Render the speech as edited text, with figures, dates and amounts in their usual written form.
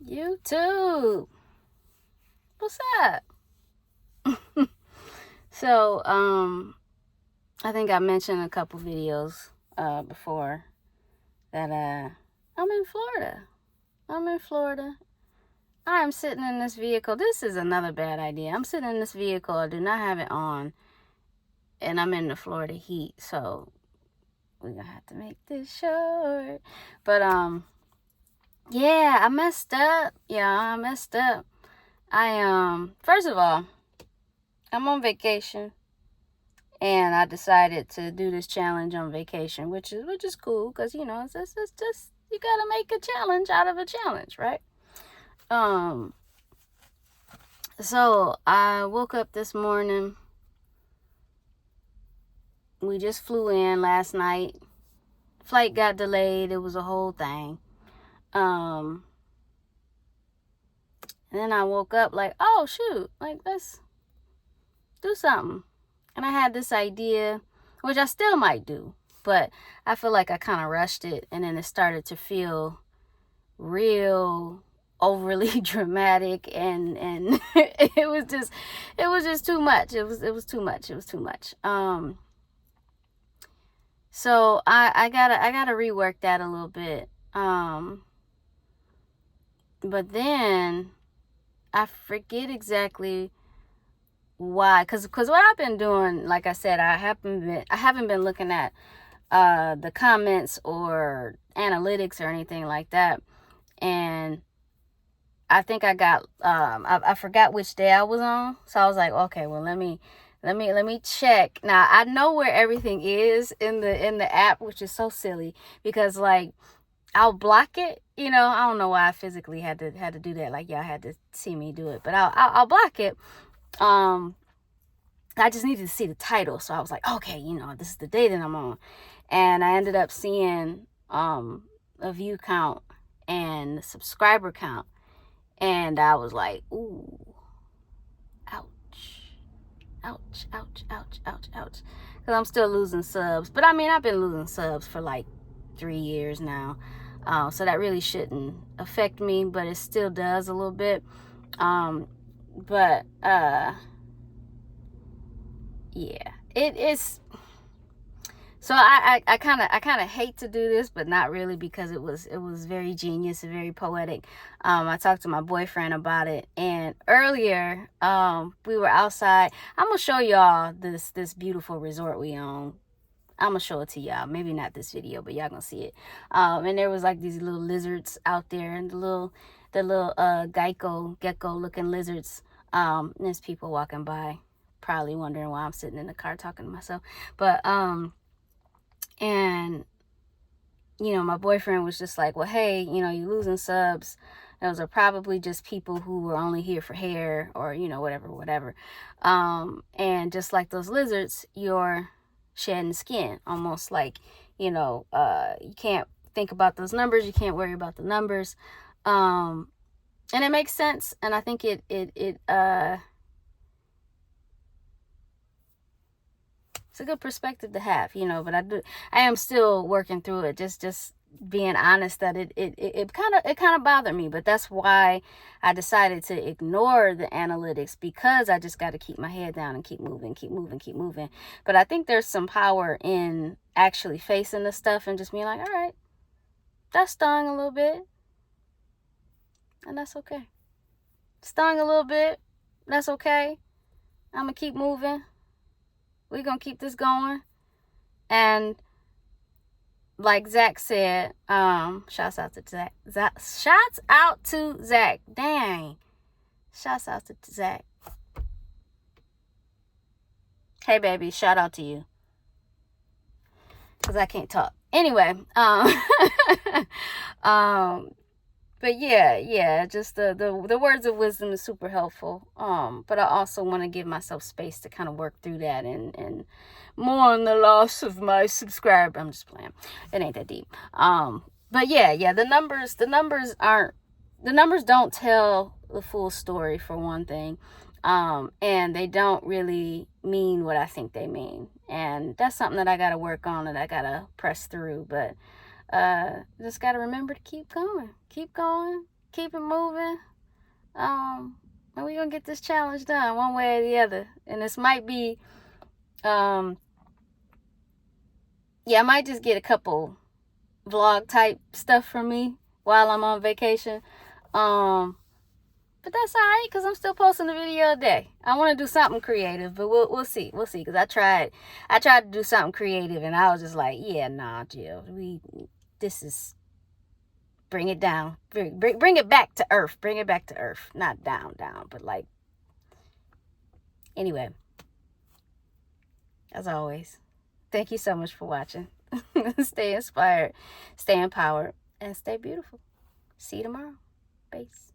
YouTube. What's up? So, I think I mentioned a couple videos before that I'm in Florida. I am sitting in this vehicle. This is another bad idea. I'm sitting in this vehicle. I do not have it on, and I'm in the Florida heat. So we're gonna have to make this short. But yeah, I messed up. First of all, I'm on vacation, and I decided to do this challenge on vacation, which is cool, because it's just you gotta make a challenge out of a challenge, right? So I woke up this morning. We just flew in last night. Flight got delayed. It was a whole thing. And then I woke up like, oh shoot, like let's do something. And I had this idea, which I still might do, but I feel like I kind of rushed it, and then it started to feel real overly dramatic, and it was just too much. It was too much. So I gotta rework that a little bit. But then I forget exactly why, because what I've been doing, like I said, I haven't been looking at the comments or analytics or anything like that, and I think I got I forgot which day I was on, so I was like, okay, well let me check. Now I know where everything is in the app, which is so silly, because like I'll block it. I don't know why I physically had to do that. Like y'all had to see me do it, but I'll block it. I just needed to see the title, so I was like, okay, this is the day that I'm on, and I ended up seeing a view count and subscriber count, and I was like, ooh, ouch, because I'm still losing subs. But I mean, I've been losing subs for like 3 years now, so that really shouldn't affect me, but it still does a little bit. But yeah, it is. So I kind of hate to do this, but not really, because it was very genius and very poetic. I talked to my boyfriend about it, and earlier we were outside. I'm gonna show y'all this beautiful resort we own. I'm gonna show it to y'all. Maybe not this video, but y'all gonna see it. And there was like these little lizards out there, and the little gecko looking lizards. There's people walking by, probably wondering why I'm sitting in the car talking to myself. But and my boyfriend was just like, well, hey, you losing subs. Those are probably just people who were only here for hair, or whatever. And just like those lizards, you're shedding skin, almost like you can't think about those numbers, you can't worry about the numbers. And it makes sense, and I think it's a good perspective to have, but I am still working through it, just being honest that it kind of bothered me. But that's why I decided to ignore the analytics, because I just got to keep my head down and keep moving. But I think there's some power in actually facing the stuff and just being like, all right, that stung a little bit, and that's okay. Stung a little bit, that's okay. I'm gonna keep moving. We're gonna keep this going. And like Zach said, shouts out to Zach. Dang. Shouts out to Zach. Hey baby, shout out to you. Because I can't talk. Anyway, but yeah, just the words of wisdom is super helpful. But I also want to give myself space to kind of work through that and mourn the loss of my subscriber. I'm just playing. It ain't that deep. But yeah, the numbers don't tell the full story, for one thing. And they don't really mean what I think they mean. And that's something that I got to work on, and I got to press through. But just got to remember to keep going. keep it moving. And we're gonna get this challenge done one way or the other. And this might be, yeah, I might just get a couple vlog type stuff for me while I'm on vacation. But that's all right, because I'm still posting a video a day. I want to do something creative, but we'll see. We'll see, because I tried to do something creative, and I was just like, yeah, nah, Jill. This is, bring it down. Bring it back to earth. Bring it back to earth. Not down, but like, anyway. As always, thank you so much for watching. Stay inspired, stay empowered, and stay beautiful. See you tomorrow. Peace.